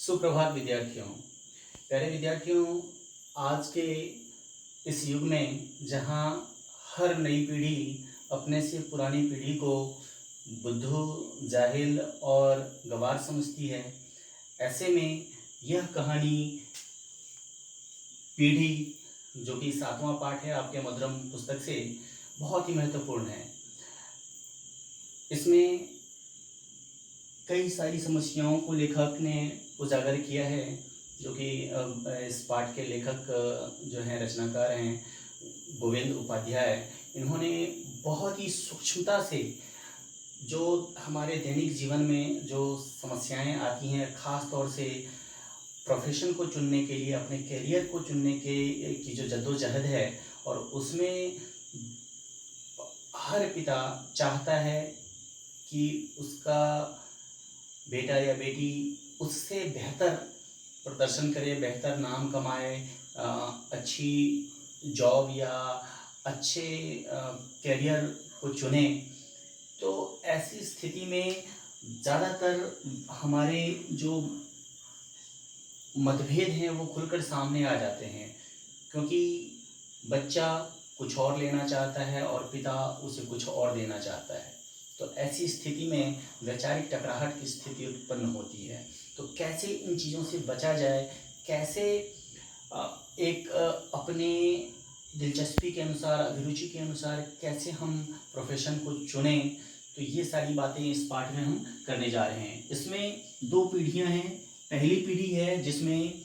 सुप्रभात विद्यार्थियों। प्यारे विद्यार्थियों, आज के इस युग में जहाँ हर नई पीढ़ी अपने से पुरानी पीढ़ी को बुद्धू, जाहिल और गँवार समझती है, ऐसे में यह कहानी पीढ़ी जो कि 7वां पाठ है आपके मधुरम पुस्तक से, बहुत ही महत्वपूर्ण है। इसमें कई सारी समस्याओं को लेखक ने उजागर किया है, जो कि इस पाठ के लेखक जो हैं, रचनाकार हैं गोविंद उपाध्याय। इन्होंने बहुत ही सूक्ष्मता से जो हमारे दैनिक जीवन में जो समस्याएं आती हैं, ख़ास तौर से प्रोफेशन को चुनने के लिए, अपने करियर को चुनने की जो जद्दोजहद है, और उसमें हर पिता चाहता है कि उसका बेटा या बेटी उससे बेहतर प्रदर्शन करे, बेहतर नाम कमाए, अच्छी जॉब या अच्छे करियर को चुने। तो ऐसी स्थिति में ज़्यादातर हमारे जो मतभेद हैं वो खुलकर सामने आ जाते हैं, क्योंकि बच्चा कुछ और लेना चाहता है और पिता उसे कुछ और देना चाहता है। तो ऐसी स्थिति में वैचारिक टकराहट की स्थिति उत्पन्न होती है। तो कैसे इन चीज़ों से बचा जाए, कैसे अपने दिलचस्पी के अनुसार, अभिरुचि के अनुसार कैसे हम प्रोफेशन को चुनें, तो ये सारी बातें इस पाठ में हम करने जा रहे हैं। इसमें 2 पीढ़ियाँ हैं। पहली पीढ़ी है जिसमें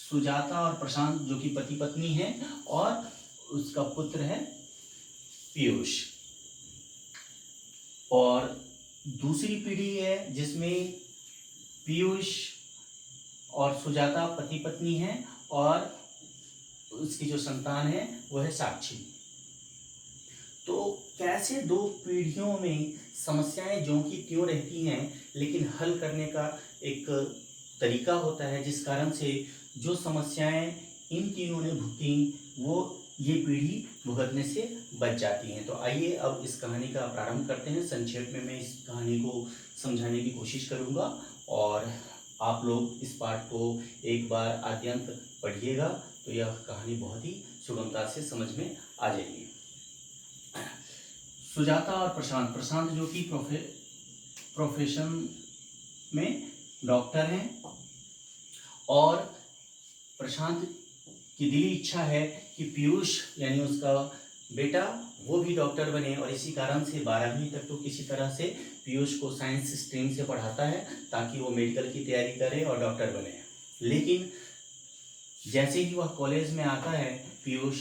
सुजाता और प्रशांत जो कि पति पत्नी हैं, और उसका पुत्र है पीयूष। और दूसरी पीढ़ी है जिसमें पीयूष और सुजाता पति पत्नी हैं, और उसकी जो संतान है वो है साक्षी। तो कैसे 2 पीढ़ियों में समस्याएं ज्यों की त्यों रहती हैं, लेकिन हल करने का एक तरीका होता है, जिस कारण से जो समस्याएं इन तीनों ने भुगती वो ये पीढ़ी भुगतने से बच जाती हैं। तो आइए अब इस कहानी का प्रारंभ करते हैं। संक्षेप में मैं इस कहानी को समझाने की कोशिश करूँगा, और आप लोग इस पाठ को एक बार आद्यंत पढ़िएगा तो यह कहानी बहुत ही सुगमता से समझ में आ जाएगी। सुजाता और प्रशांत। प्रशांत जो कि प्रोफेशन में डॉक्टर हैं, और प्रशांत की दिली इच्छा है कि पीयूष यानी उसका बेटा वो भी डॉक्टर बने, और इसी कारण से 12वीं तक तो किसी तरह से पीयूष को साइंस स्ट्रीम से पढ़ाता है ताकि वो मेडिकल की तैयारी करे और डॉक्टर बने। लेकिन जैसे ही वह कॉलेज में आता है पीयूष,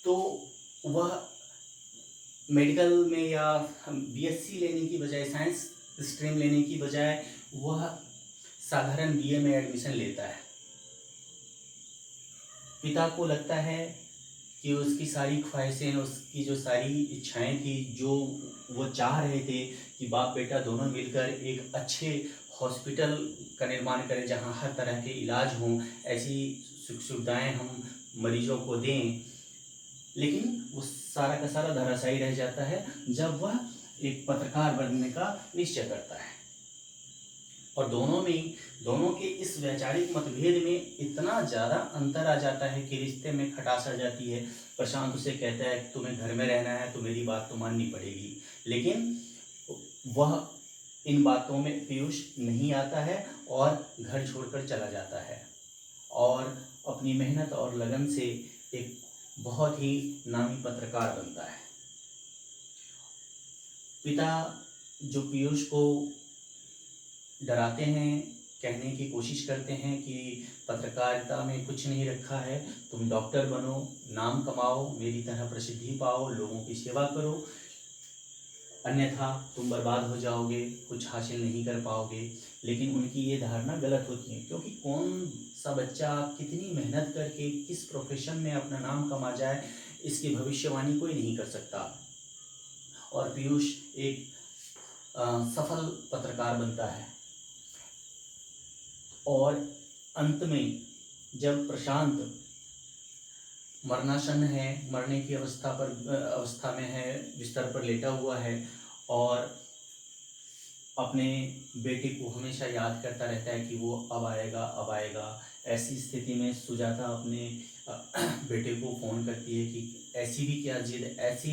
तो वह मेडिकल में या बीएससी लेने की बजाय, साइंस स्ट्रीम लेने की बजाय वह साधारण बीए में एडमिशन लेता है। पिता को लगता है कि उसकी सारी ख्वाहिशें, उसकी जो सारी इच्छाएं थी, जो वो चाह रहे थे कि बाप बेटा दोनों मिलकर एक अच्छे हॉस्पिटल का निर्माण करें जहां हर तरह के इलाज हों, ऐसी सुख सुविधाएं हम मरीजों को दें, लेकिन वो सारा का सारा धराशायी रह जाता है जब वह एक पत्रकार बनने का निश्चय करता है। और दोनों के इस वैचारिक मतभेद में इतना ज़्यादा अंतर आ जाता है कि रिश्ते में खटास आ जाती है। प्रशांत उसे कहता है कि तुम्हें घर में रहना है तो मेरी बात तो माननी पड़ेगी, लेकिन वह इन बातों में पीयूष नहीं आता है और घर छोड़कर चला जाता है, और अपनी मेहनत और लगन से एक बहुत ही नामी पत्रकार बनता है। पिता जो पीयूष को डराते हैं, कहने की कोशिश करते हैं कि पत्रकारिता में कुछ नहीं रखा है, तुम डॉक्टर बनो, नाम कमाओ, मेरी तरह प्रसिद्धि पाओ, लोगों की सेवा करो, अन्यथा तुम बर्बाद हो जाओगे, कुछ हासिल नहीं कर पाओगे। लेकिन उनकी ये धारणा गलत होती है, क्योंकि कौन सा बच्चा कितनी मेहनत करके किस प्रोफेशन में अपना नाम कमा जाए, इसकी भविष्यवाणी कोई नहीं कर सकता। और पीयूष एक सफल पत्रकार बनता है, और अंत में जब प्रशांत मरणासन है, मरने की अवस्था में है, बिस्तर पर लेटा हुआ है, और अपने बेटे को हमेशा याद करता रहता है कि वो अब आएगा अब आएगा। ऐसी स्थिति में सुजाता अपने बेटे को फ़ोन करती है कि ऐसी भी क्या जिद, ऐसी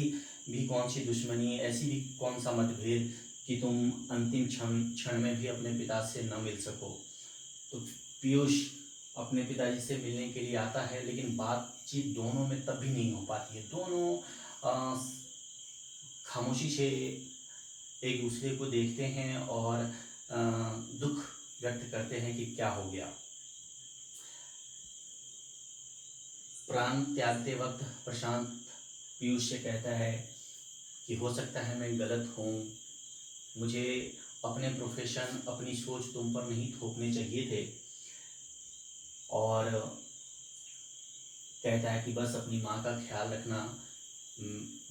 भी कौन सी दुश्मनी, ऐसी भी कौन सा मतभेद कि तुम अंतिम क्षण क्षण में भी अपने पिता से न मिल सको। तो पीयूष अपने पिताजी से मिलने के लिए आता है, लेकिन बातचीत दोनों में तब भी नहीं हो पाती है। दोनों अ, खामोशी से एक दूसरे को देखते हैं और दुख व्यक्त करते हैं कि क्या हो गया। प्राण त्यागते वक्त प्रशांत पीयूष से कहता है कि हो सकता है मैं गलत हूँ, मुझे अपने प्रोफेशन अपनी सोच तुम पर नहीं थोपने चाहिए थे। और कहता है कि बस अपनी माँ का ख्याल रखना,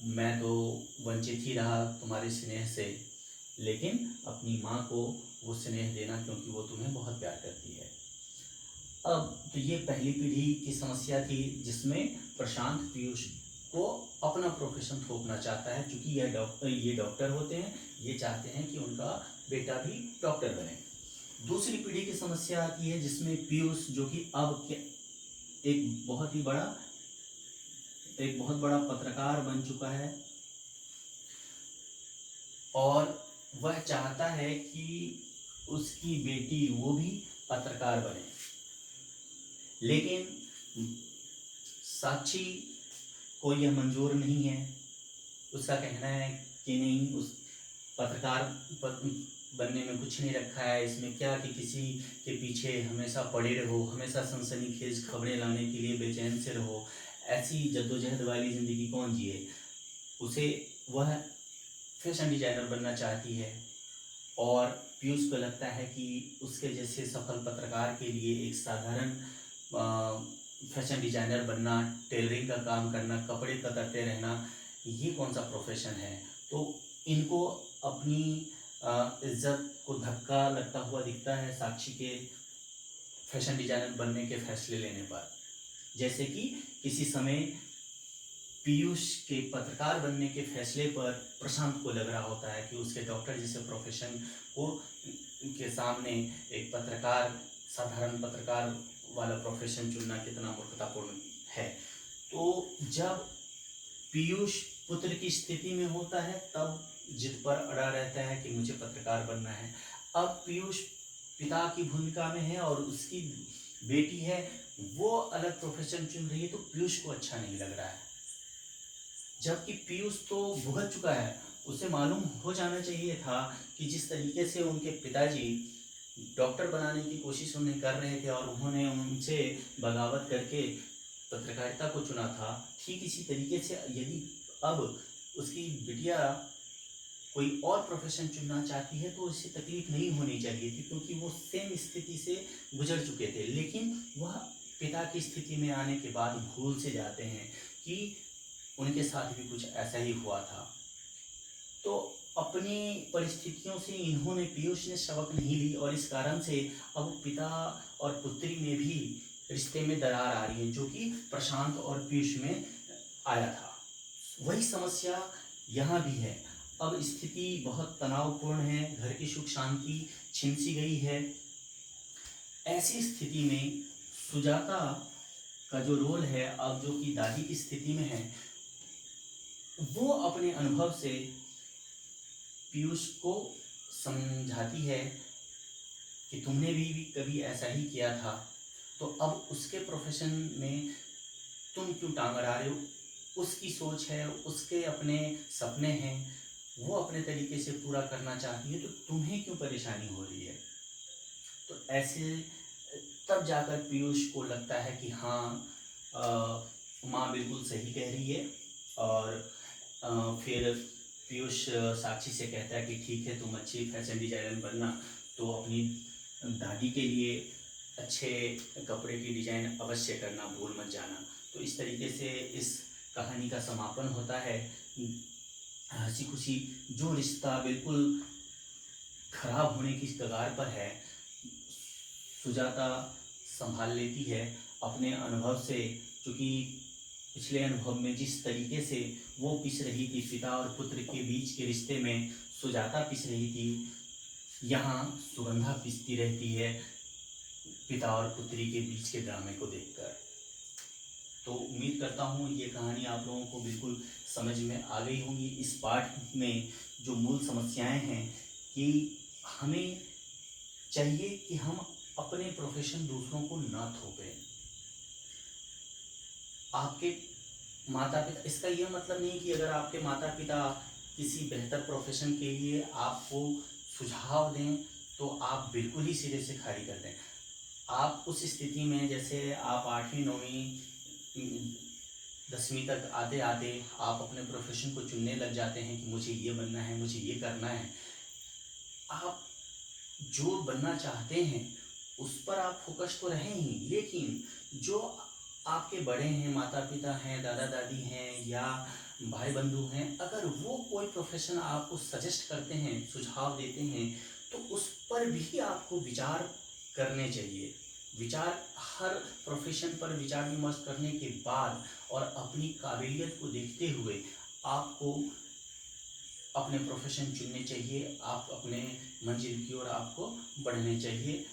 मैं तो वंचित ही रहा तुम्हारे स्नेह से, लेकिन अपनी माँ को वो स्नेह देना क्योंकि वो तुम्हें बहुत प्यार करती है। अब तो ये पहली पीढ़ी की समस्या थी जिसमें प्रशांत पीयूष को अपना प्रोफेशन थोपना चाहता है, क्योंकि ये डॉक्टर होते हैं, ये चाहते हैं कि उनका बेटा भी डॉक्टर बने। दूसरी पीढ़ी की समस्या आती है जिसमें पीयूष, जो कि अब एक बहुत बड़ा पत्रकार बन चुका है और वह चाहता है कि उसकी बेटी वो भी पत्रकार बने। लेकिन साक्षी को यह मंजूर नहीं है। उसका कहना है कि नहीं, उस पत्रकार बनने में कुछ नहीं रखा है, इसमें क्या कि किसी के पीछे हमेशा पड़े रहो, हमेशा सनसनीखेज खबरें लाने के लिए बेचैन से रहो, ऐसी जद्दोजहद वाली ज़िंदगी कौन जिए। उसे वह फैशन डिजाइनर बनना चाहती है और पीयूष को लगता है कि उसके जैसे सफल पत्रकार के लिए एक साधारण फैशन डिजाइनर बनना, टेलरिंग का काम करना, कपड़े कतरते रहना, ये कौन सा प्रोफेशन है। तो इनको अपनी इज्जत को धक्का लगता हुआ दिखता है साक्षी के फैशन डिजाइनर बनने के फैसले लेने पर। जैसे कि किसी समय पीयूष के पत्रकार बनने के फैसले पर प्रशांत को लग रहा होता है कि उसके डॉक्टर जैसे प्रोफेशन को के सामने एक पत्रकार, साधारण पत्रकार वाला प्रोफेशन चुनना कितना मूर्खतापूर्ण है। तो जब पीयूष पुत्र की स्थिति में होता है तब जिद पर अड़ा रहता है कि मुझे पत्रकार बनना है। अब पीयूष पिता की भूमिका में है और उसकी बेटी है, वो अलग प्रोफेशन चुन रही है, तो पीयूष को अच्छा नहीं लग रहा है। जबकि पीयूष तो भुगत चुका है, उसे मालूम हो जाना चाहिए था कि जिस तरीके से उनके पिताजी डॉक्टर बनाने की कोशिश उन्हें कर रहे थे और उन्होंने उनसे बगावत करके पत्रकारिता को चुना था, ठीक इसी तरीके से यदि अब उसकी बिटिया कोई और प्रोफेशन चुनना चाहती है तो उसे तकलीफ नहीं होनी चाहिए थी, क्योंकि वो सेम स्थिति से गुजर चुके थे। लेकिन वह पिता की स्थिति में आने के बाद भूल से जाते हैं कि उनके साथ भी कुछ ऐसा ही हुआ था। तो अपनी परिस्थितियों से इन्होंने, पीयूष ने सबक नहीं ली और इस कारण से अब पिता और पुत्री में भी रिश्ते में दरार आ रही है, जो कि प्रशांत और पीयूष में आया था। वही समस्या यहाँ भी है। अब स्थिति बहुत तनावपूर्ण है, घर की सुख शांति छिन सी गई है। ऐसी स्थिति में सुजाता का जो रोल है, अब जो कि दादी की स्थिति में है, वो अपने अनुभव से पीयूष को समझाती है कि तुमने भी कभी ऐसा ही किया था, तो अब उसके प्रोफेशन में तुम क्यों टांग अड़ा रहे हो। उसकी सोच है, उसके अपने सपने हैं, वो अपने तरीके से पूरा करना चाहती है, तो तुम्हें क्यों परेशानी हो रही है। तो ऐसे तब जाकर पीयूष को लगता है कि हाँ, माँ बिल्कुल सही कह रही है। और फिर पीयूष साक्षी से कहता है कि ठीक है, तुम अच्छी फैशन डिजाइनर बनना, तो अपनी दादी के लिए अच्छे कपड़े की डिजाइन अवश्य करना, भूल मत जाना। तो इस तरीके से इस कहानी का समापन होता है हंसी खुशी। जो रिश्ता बिल्कुल खराब होने की कगार पर है, सुजाता संभाल लेती है अपने अनुभव से, क्योंकि पिछले अनुभव में जिस तरीके से वो पिस रही थी, पिता और पुत्र के बीच के रिश्ते में सुजाता पिस रही थी, यहाँ सुगंधा पिसती रहती है पिता और पुत्री के बीच के ड्रामे को देखकर। तो उम्मीद करता हूँ ये कहानी आप लोगों को बिल्कुल समझ में आ गई होंगी। इस पाठ में जो मूल समस्याएं हैं कि हमें चाहिए कि हम अपने प्रोफेशन दूसरों को ना थोपें। आपके माता पिता, इसका यह मतलब नहीं कि अगर आपके माता पिता किसी बेहतर प्रोफेशन के लिए आपको सुझाव दें तो आप बिल्कुल ही सिरे से खारिज कर दें। आप उस स्थिति में, जैसे आप 8वीं 9वीं 10वीं तक आते आते आप अपने प्रोफेशन को चुनने लग जाते हैं कि मुझे ये बनना है, मुझे ये करना है। आप जो बनना चाहते हैं उस पर आप फोकस तो रहें ही, लेकिन जो आपके बड़े हैं, माता पिता हैं, दादा दादी हैं या भाई बंधु हैं, अगर वो कोई प्रोफेशन आपको सजेस्ट करते हैं, सुझाव देते हैं, तो उस पर भी आपको विचार करने चाहिए। विचार, हर प्रोफेशन पर विचार विमर्श करने के बाद और अपनी काबिलियत को देखते हुए आपको अपने प्रोफेशन चुनने चाहिए। आप अपने मंजिल की ओर आपको बढ़ने चाहिए।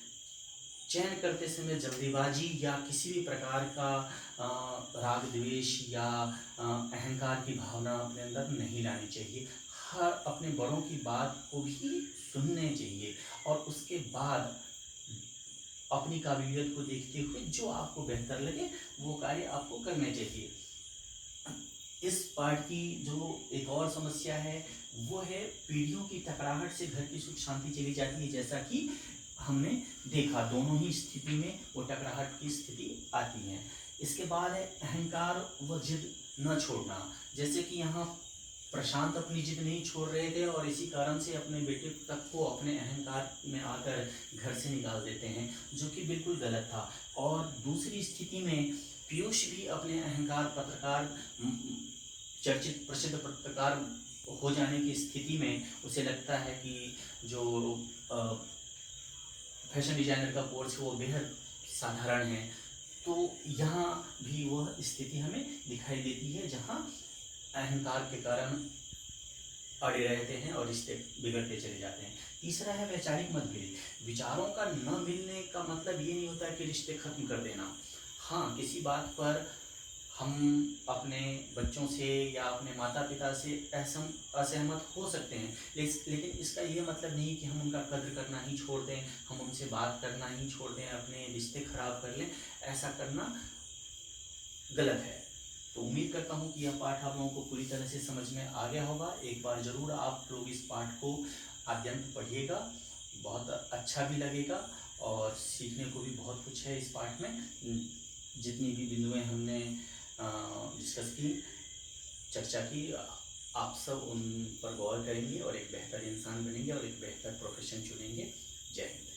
चयन करते समय जल्दीबाजी या किसी भी प्रकार का राग द्वेष या अहंकार की भावना अपने अंदर नहीं लानी चाहिए। हर अपने बड़ों की बात को भी सुनने चाहिए और उसके बाद अपनी काबिलियत को देखते हुए जो आपको बेहतर लगे वो कार्य आपको करने चाहिए। इस पाठ की जो एक और समस्या है वो है पीढ़ियों की टकराहट से घर की सुख शांति चली जाती है। जैसा कि हमने देखा, दोनों ही स्थिति में वो टकराहट की स्थिति आती है। इसके बाद है अहंकार व जिद न छोड़ना। जैसे कि यहाँ प्रशांत अपनी जिद नहीं छोड़ रहे थे और इसी कारण से अपने बेटे तक को अपने अहंकार में आकर घर से निकाल देते हैं, जो कि बिल्कुल गलत था। और दूसरी स्थिति में पीयूष भी अपने अहंकार, पत्रकार, चर्चित प्रसिद्ध पत्रकार हो जाने की स्थिति में उसे लगता है कि जो फैशन डिजाइनर का कोर्स है वो बेहद साधारण है। तो यहाँ भी वह स्थिति हमें दिखाई देती है जहाँ अहंकार के कारण अड़े रहते हैं और रिश्ते बिगड़ते चले जाते हैं। तीसरा है वैचारिक मतभेद। विचारों का न मिलने का मतलब ये नहीं होता कि रिश्ते खत्म कर देना। हाँ, किसी बात पर हम अपने बच्चों से या अपने माता पिता से असहमत हो सकते हैं, लेकिन इसका ये मतलब नहीं कि हम उनका कद्र करना ही छोड़ दें, हम उनसे बात करना ही छोड़ दें, अपने रिश्ते खराब कर लें। ऐसा करना गलत है। तो उम्मीद करता हूँ कि यह पाठ आप लोगों को पूरी तरह से समझ में आ गया होगा। एक बार ज़रूर आप लोग इस पाठ को आद्यंत पढ़िएगा, बहुत अच्छा भी लगेगा और सीखने को भी बहुत कुछ है इस पाठ में। जितनी भी बिंदुएं हमने डिस्कस की, चर्चा की, आप सब उन पर गौर करेंगे और एक बेहतर इंसान बनेंगे और एक बेहतर प्रोफेशन चुनेंगे। जय हिंद।